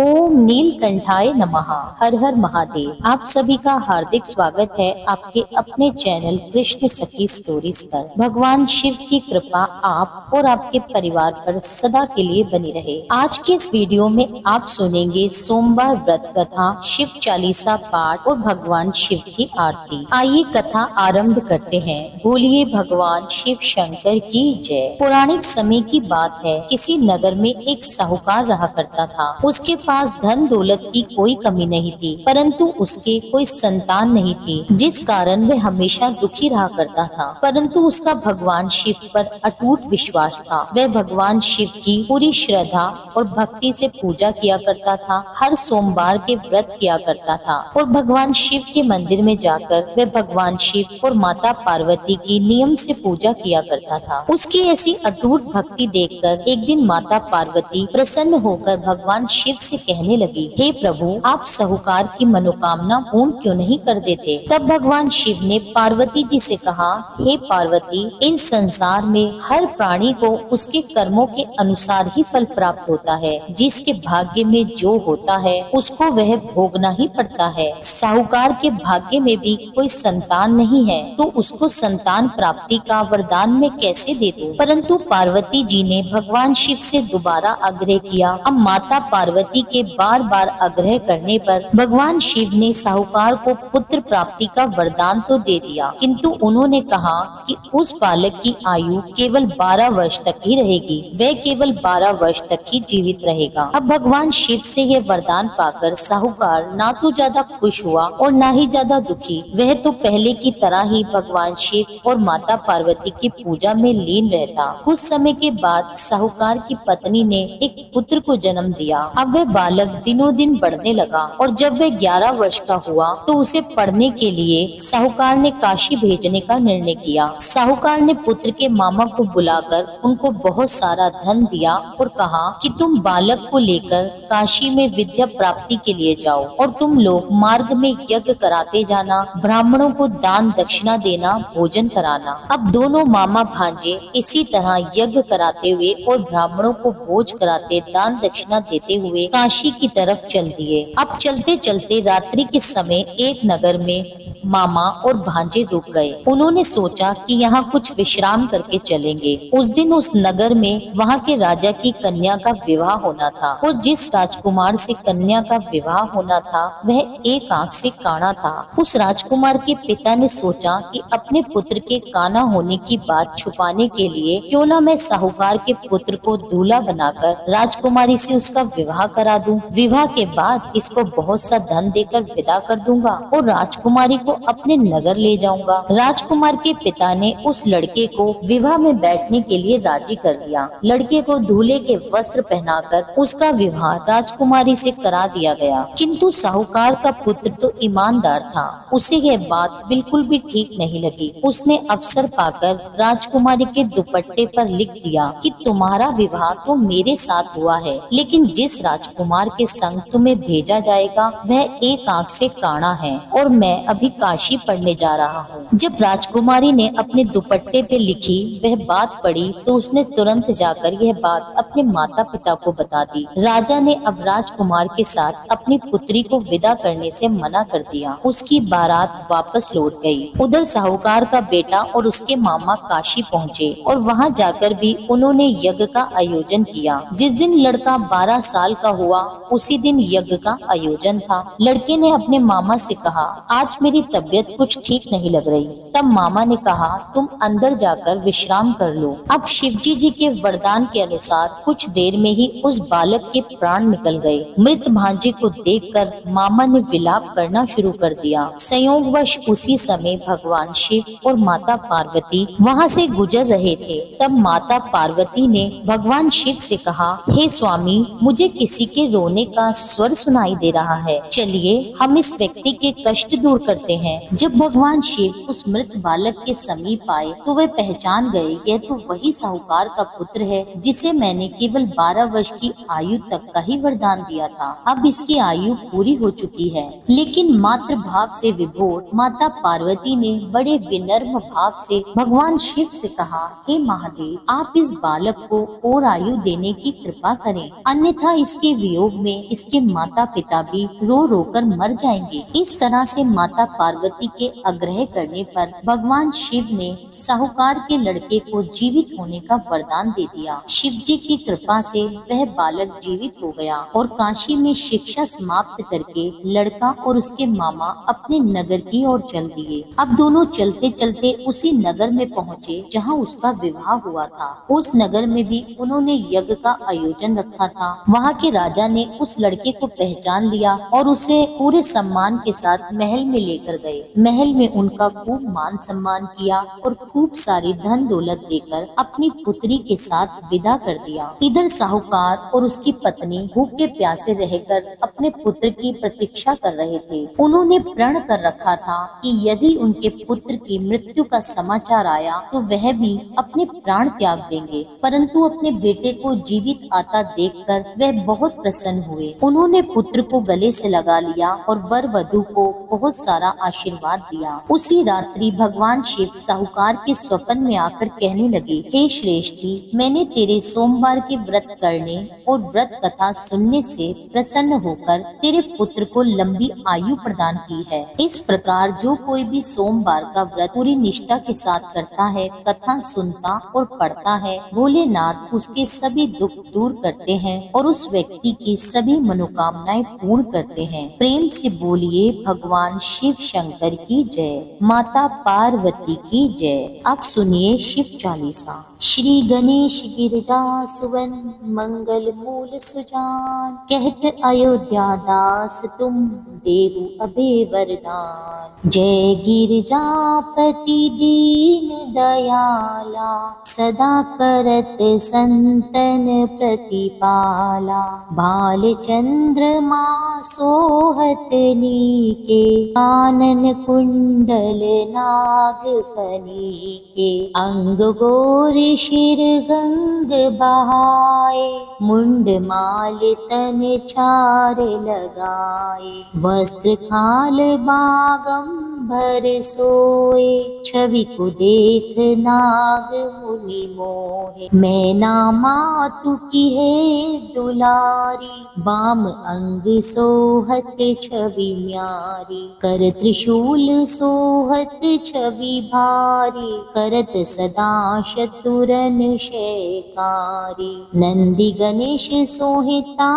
ओम नीलकंठाय नमः। हर हर महादेव। आप सभी का हार्दिक स्वागत है आपके अपने चैनल कृष्ण सखी स्टोरीज पर। भगवान शिव की कृपा आप और आपके परिवार पर सदा के लिए बनी रहे। आज के इस वीडियो में आप सुनेंगे सोमवार व्रत कथा, शिव चालीसा पाठ और भगवान शिव की आरती। आइए कथा आरंभ करते हैं। बोलिए भगवान शिव शंकर की जय। पौराणिक समय की बात है, किसी नगर में एक साहूकार रहा करता था। उसके पास धन दौलत की कोई कमी नहीं थी, परंतु उसके कोई संतान नहीं थी, जिस कारण वह हमेशा दुखी रहा करता था। परंतु उसका भगवान शिव पर अटूट विश्वास था। वह भगवान शिव की पूरी श्रद्धा और भक्ति से पूजा किया करता था। हर सोमवार के व्रत किया करता था और भगवान शिव के मंदिर में जाकर वह भगवान शिव और माता पार्वती की नियम से पूजा किया करता था। उसकी ऐसी अटूट भक्ति देखकर एक दिन माता पार्वती प्रसन्न होकर भगवान शिव से कहने लगी, हे प्रभु, आप साहूकार की मनोकामना पूर्ण क्यों नहीं कर देते? तब भगवान शिव ने पार्वती जी से कहा, हे पार्वती, इस संसार में हर प्राणी को उसके कर्मों के अनुसार ही फल प्राप्त होता है। जिसके भाग्य में जो होता है उसको वह भोगना ही पड़ता है। साहूकार के भाग्य में भी कोई संतान नहीं है, तो उसको संतान प्राप्ति का वरदान मैं कैसे दे दूं? परंतु पार्वती जी ने भगवान शिव से दोबारा आग्रह किया। अब माता पार्वती के बार बार आग्रह करने पर भगवान शिव ने साहूकार को पुत्र प्राप्ति का वरदान तो दे दिया, किंतु उन्होंने कहा कि उस बालक की आयु केवल 12 वर्ष तक ही रहेगी। वह केवल 12 वर्ष तक ही जीवित रहेगा। अब भगवान शिव से यह वरदान पाकर साहूकार ना तो ज्यादा खुश हुआ और ना ही ज्यादा दुखी। वह तो पहले की तरह ही भगवान शिव और माता पार्वती की पूजा में लीन रहता। कुछ समय के बाद साहूकार की पत्नी ने एक पुत्र को जन्म दिया। अब वह बालक दिनों दिन बढ़ने लगा और जब वह 11 वर्ष का हुआ तो उसे पढ़ने के लिए साहूकार ने काशी भेजने का निर्णय किया। साहूकार ने पुत्र के मामा को बुलाकर उनको बहुत सारा धन दिया और कहा कि तुम बालक को लेकर काशी में विद्या प्राप्ति के लिए जाओ और तुम लोग मार्ग में यज्ञ कराते जाना, ब्राह्मणों को दान दक्षिणा देना, भोजन कराना। अब दोनों मामा भांजे इसी तरह यज्ञ कराते हुए और ब्राह्मणों को भोज कराते, दान दक्षिणा देते हुए काशी की तरफ चल दिए। अब चलते चलते रात्रि के समय एक नगर में मामा और भांजे रुक गए। उन्होंने सोचा कि यहाँ कुछ विश्राम करके चलेंगे। उस दिन उस नगर में वहाँ के राजा की कन्या का विवाह होना था और जिस राजकुमार से कन्या का विवाह होना था वह एक आंख से काना था। उस राजकुमार के पिता ने सोचा कि अपने पुत्र के काना होने की बात छुपाने के लिए क्यों ना मैं साहूकार के पुत्र को दूल्हा बनाकर राजकुमारी से उसका विवाह करा दूं। विवाह के बाद इसको बहुत सा धन देकर विदा कर दूंगा और राजकुमारी को अपने नगर ले जाऊंगा। राजकुमार के पिता ने उस लड़के को विवाह में बैठने के लिए राजी कर लिया। लड़के को दूल्हे के वस्त्र पहनाकर उसका विवाह राजकुमारी से करा दिया गया, किंतु साहूकार का पुत्र तो ईमानदार था। उसे यह बात बिल्कुल भी ठीक नहीं लगी। उसने अवसर पाकर राजकुमारी के दुपट्टे पर लिख दिया कि तुम्हारा विवाह तो मेरे साथ हुआ है, लेकिन जिस राजकुमार के संग तुम्हें भेजा जाएगा वह एक आंख से काना है और मैं अभी काशी पढ़ने जा रहा हूँ। जब राजकुमारी ने अपने दुपट्टे पे लिखी वह बात पढ़ी तो उसने तुरंत जाकर यह बात अपने माता पिता को बता दी। राजा ने अब राजकुमार के साथ अपनी पुत्री को विदा करने से मना कर दिया। उसकी बारात वापस लौट गई। उधर साहूकार का बेटा और उसके मामा काशी पहुँचे और वहाँ जाकर भी उन्होंने यज्ञ का आयोजन किया। जिस दिन लड़का 12 साल का हुआ उसी दिन यज्ञ का आयोजन था। लड़के ने अपने मामा से कहा, आज मेरी तबीयत कुछ ठीक नहीं लग रही। तब मामा ने कहा, तुम अंदर जाकर विश्राम कर लो। अब शिवजी जी के वरदान के अनुसार कुछ देर में ही उस बालक के प्राण निकल गए। मृत भांजे को देखकर मामा ने विलाप करना शुरू कर दिया। संयोगवश उसी समय भगवान शिव और माता पार्वती वहाँ से गुजर रहे थे। तब माता पार्वती ने भगवान शिव से कहा, हे स्वामी, मुझे किसी के रोने का स्वर सुनाई दे रहा है। चलिए हम इस व्यक्ति के कष्ट दूर करते हैं। जब भगवान शिव उस मृत बालक के समीप आए तो वे पहचान गए, यह तो वही साहूकार का पुत्र है जिसे मैंने केवल 12 वर्ष की आयु तक का ही वरदान दिया था। अब इसकी आयु पूरी हो चुकी है। लेकिन मातृ भाव से विभोर माता पार्वती ने बड़े विनम्र भाव से भगवान शिव से कहा, हे महादेव, आप इस बालक को और आयु देने की कृपा करें, अन्यथा इसके वियोग में इसके माता पिता भी रो रो कर मर जाएंगे। इस तरह से माता पार्वती के आग्रह करने पर भगवान शिव ने साहूकार के लड़के को जीवित होने का वरदान दे दिया। शिव जी की कृपा से वह बालक जीवित हो गया और काशी में शिक्षा समाप्त करके लड़का और उसके मामा अपने नगर की ओर चल दिए। अब दोनों चलते चलते उसी नगर में पहुँचे जहाँ उसका विवाह हुआ था। उस नगर में भी उन्होंने यज्ञ का आयोजन रखा था। वहाँ के राजा ने उस लड़के को पहचान लिया और उसे पूरे सम्मान के साथ महल में लेकर गए। महल में उनका खूब मान सम्मान किया और खूब सारी धन दौलत देकर अपनी पुत्री के साथ विदा कर दिया। इधर साहूकार और उसकी पत्नी भूखे प्यासे रहकर अपने पुत्र की प्रतीक्षा कर रहे थे। उन्होंने प्रण कर रखा था कि यदि उनके पुत्र की मृत्यु का समाचार आया तो वह भी अपने प्राण त्याग देंगे, परंतु अपने बेटे को जीवित आता देखकर वह बहुत प्रसन्न हुए। उन्होंने पुत्र को गले से लगा लिया और वर वधू को बहुत सारा आशीर्वाद दिया। उसी रात्रि भगवान शिव साहूकार के स्वप्न में आकर कहने लगे, हे श्रेष्ठी, मैंने तेरे सोमवार के व्रत करने और व्रत कथा सुनने से प्रसन्न होकर तेरे पुत्र को लंबी आयु प्रदान की है। इस प्रकार जो कोई भी सोमवार का व्रत पूरी निष्ठा के साथ करता है, कथा सुनता और पढ़ता है, भोलेनाथ उसके सभी दुख दूर करते हैं और उस व्यक्ति की सभी मनोकामनाएं पूर्ण करते हैं। प्रेम से बोलिए भगवान शिव शंकर की जय, माता पार्वती की जय। अब सुनिए शिव चालीसा। श्री गणेश गिरिजा सुवन मंगल मूल सुजान, कहत अयोध्या दास तुम देहु अभय वरदान। जय गिरिजापति दीन दयाला, सदा करत संतन प्रतिपाला। बाल चंद्रमा सोहत नीके, कानन कुंडल नाग फनी के। अंग गोर शिर गंग बहाए, मुंड माल तन चार लगाए। वस्त्र खाल बागंबर सोए, छवि को देख नाग मुनि मोहे। मैना मातु की है दुलारी, बाम अंग सोहत छवि न्यारी। कर त्रिशूल सोहत छवि भारी, करत सदा शतुरन शेकारी। नंदी गणेश सोहिता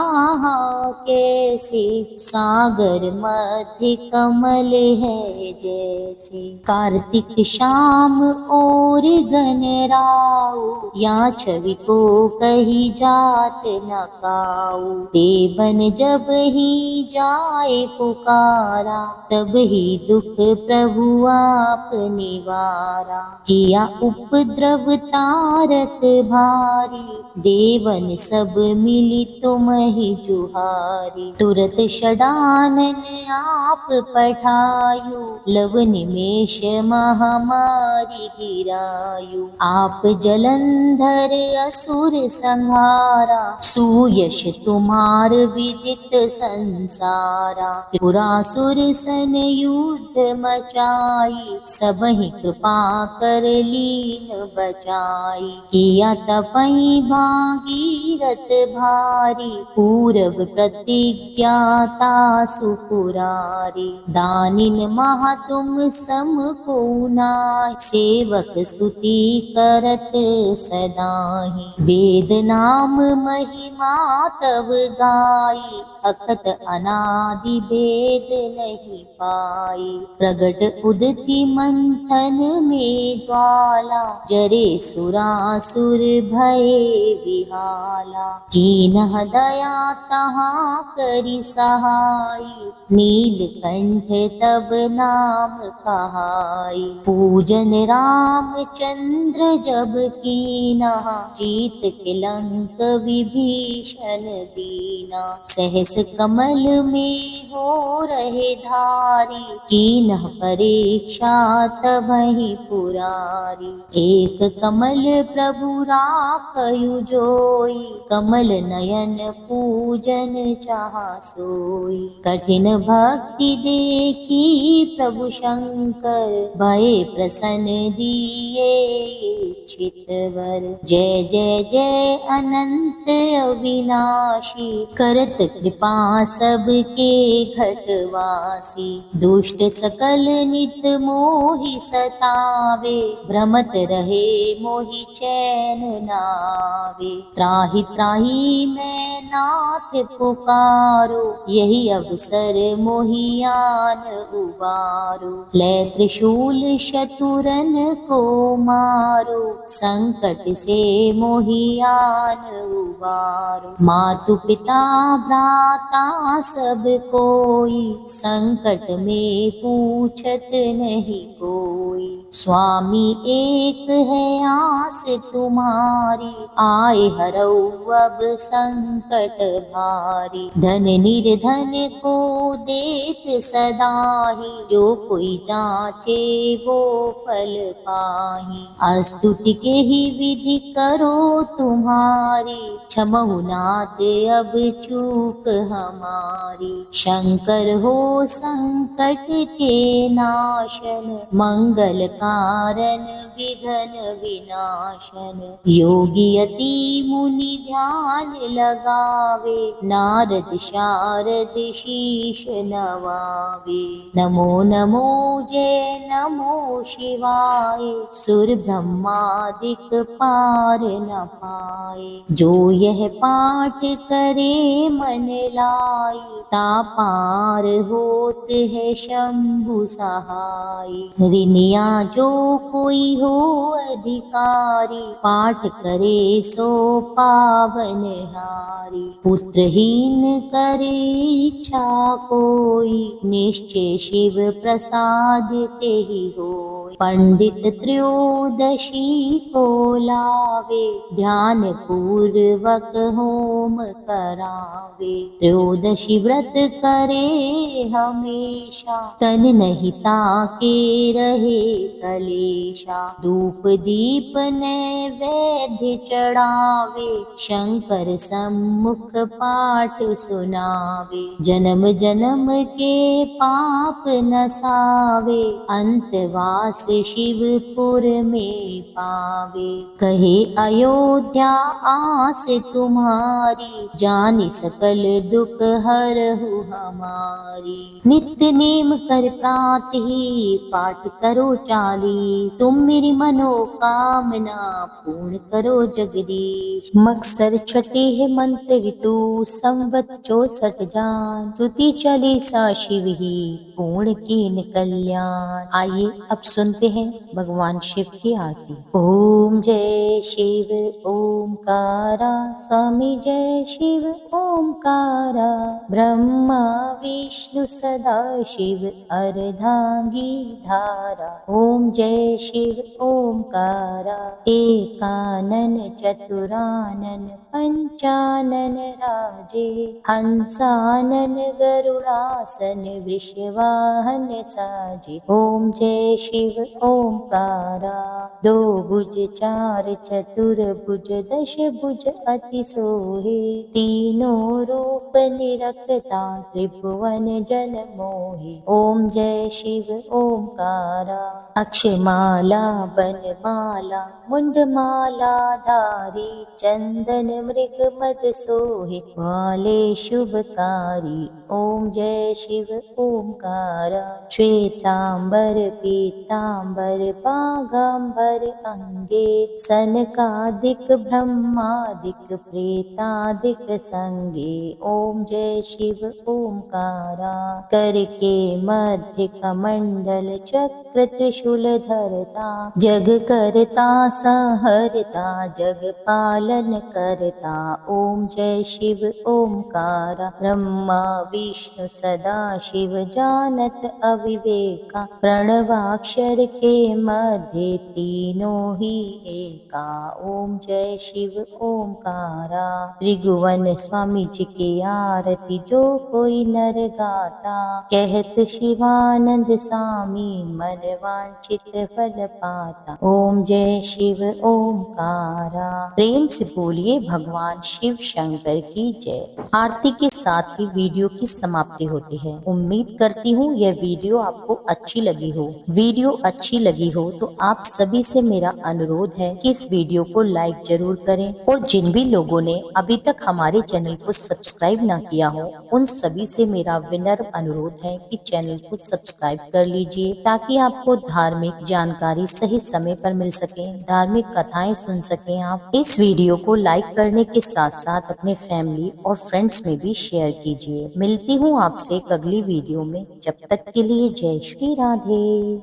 कैसे, सागर मध्य कमल है जैसे। कार्तिक शाम और गणराऊ, या छवि को कही जात न काऊ। देवन जब ही जाए पुकारा, तब ही दुख प्रभु आप निवारा। किया उपद्रव तारक भारी, देवन सब मिली तुम ही जुहारी। तुरत षडानन आप पठायु, लव निमेष महामारी गिरायु। आप जलंधर असुर संहारा, सुयश तुम्हार विदित संसारा। त्रिपुरासुर सन युद्ध मचाई, सबहि कृपा कर लीन बचाई। किया तपहि भागीरथ भारी, पूरब प्रतिज्ञाता सुपुरारी। दानिन महा तुम सम को नाहि, सेवक स्तुति करत सदाहि। वेद नाम महिमा तव गाई, अखत अनादि भेद नहीं पाई। प्रगट उदति मंथन में ज्वाला, जरे सुरासुर भये विहाला। कीन्ह दया तहाँ करि सहाई, नीलकंठ तब नाम कहाई। पूजन रामचंद्र जब कीन्हा, जीत के लंक विभीषण दीना। सहस कमल में हो रहे धारी, कीन्ह परीक्षा तबहि पुरारी। एक कमल प्रभु राखयु जोई, कमल नयन पूजन चाहा सोई। कठिन भक्ति देखी प्रभु प्रभु शंकर, भये प्रसन्न दिए इच्छित वर। जय जय जय अनंत अविनाशी, करत कृपा सबके घटवासी। दुष्ट सकल नित मोहि सतावे, भ्रमत रहे मोहि चैन नावे। त्राहि त्राहि मैं नाथ पुकारो, यही अवसर मोहियान उबारो। लै त्रिशूल शतुरन को मारो, संकट से मोहियान उबारो। मातु पिता भ्राता सब कोई, संकट में पूछत नहीं कोई। स्वामी एक है आस तुम्हारी, आए हरऊ अब संकट भारी। धन निर्धन को देत सदाहि, जो कोई जाचे वो फल पाहि। अस्तुति के ही विधि करो तुम्हारी, क्षमहु नाथ अब चूक हमारी। शंकर हो संकट के नाशन, मंगल कारण विघ्न विनाशन। योगी यति मुनि ध्यान लगावे, नारद शारद शीश नवावे। नमो नमो जय नमो शिवाय, सुर ब्रह्मादिक पार न पाए। जो यह पाठ करे मन लाई, ता पार होत है शंभु सहाय। रिनिया जो कोई हो अधिकारी, पाठ करे सो पावन हारी। पुत्रहीन करे इच्छा कोई, निश्चय शिव प्रसाद तेहि होय। पंडित त्रयोदशी को लावे, ध्यान पूर्वक होम करावे। त्रयोदशी व्रत करे हमेशा, तन नहीं ताके रहे कलेशा। धूप दीप नैवेद्य चढ़ावे, शंकर सम्मुख पाठ सुनावे। जन्म जन्म के पाप नसावे, अंतवास शिवपुर में पावे। कहे अयोध्या आस तुम्हारी, जानि सकल दुख हरहु हमारी। नित्य नेम कर प्रातहि, पाठ करो 40। तुम मेरी मनोकामना पूर्ण करो जगदीश। मकसर छठे है मंत्र ऋतु, संवत 64 जान। स्तुति 40 शिव ही पूर्ण कीन कल्याण। आइए अब सुनते हैं भगवान शिव की आरती। ओम जय शिव ओमकारा, स्वामी जय शिव ओमकारा। ब्रह्मा विष्णु सदा शिव अर्धांगी धारा। ओम जय शिव ओमकारा, एकानन चतुरानन पंचानन राजे। हंसानन गरुड़ासन वृषवाहन साजे। ओम जय शिव ओमकारा, दो भुज चार चतुर भुज दश भुज अति सोहे। तीनों रूप निरखता त्रिभुवन जन मोहे। ओम जय शिव ओमकारा, अक्षमाला बनमाला मुंडमाला धारी। चंदन मृग मद सोहे, वाले शुभकारी। ओम जय शिव ओमकारा, श्वेतांबर पीतांबर बाघांबर अंगे। सनकादिक ब्रह्मादिक प्रेतादिक संगे। ओम जय शिव ओमकारा, करके मध्य कमंडल चक्र त्रिशूल धरता। जग करता संहरता जग पालन करता। ओम जय शिव ओमकारा, ब्रह्मा विष्णु सदा शिव जानत अविवेका। प्रणवाक्षर अक्षर के मध्य तीनों ही एका। ओम जय शिव ओमकारा। त्रिभुवन स्वामी जी की आरती जो कोई नर गाता। कहत शिवानंद स्वामी मन वांछित फल पाता। ओम जय शिव ओमकारा। प्रेम से बोलिए भगवान शिव शंकर की जय। आरती के साथ ही वीडियो की समाप्ति होती है। उम्मीद करती हूँ यह वीडियो आपको अच्छी लगी हो। वीडियो अच्छी लगी हो तो आप सभी से मेरा अनुरोध है कि इस वीडियो को लाइक जरूर करें, और जिन भी लोगों ने अभी तक हमारे चैनल को सब्सक्राइब ना किया हो उन सभी से मेरा विनम्र अनुरोध है कि चैनल को सब्सक्राइब कर लीजिए, ताकि आपको धार्मिक जानकारी सही समय पर मिल सके, धार्मिक कथाएं सुन सकें आप। इस वीडियो को लाइक करने के साथ साथ अपने फैमिली और फ्रेंड्स में भी शेयर कीजिए। मिलती हूँ आपसे एक अगली वीडियो में, जब तक के लिए जय श्री राधे।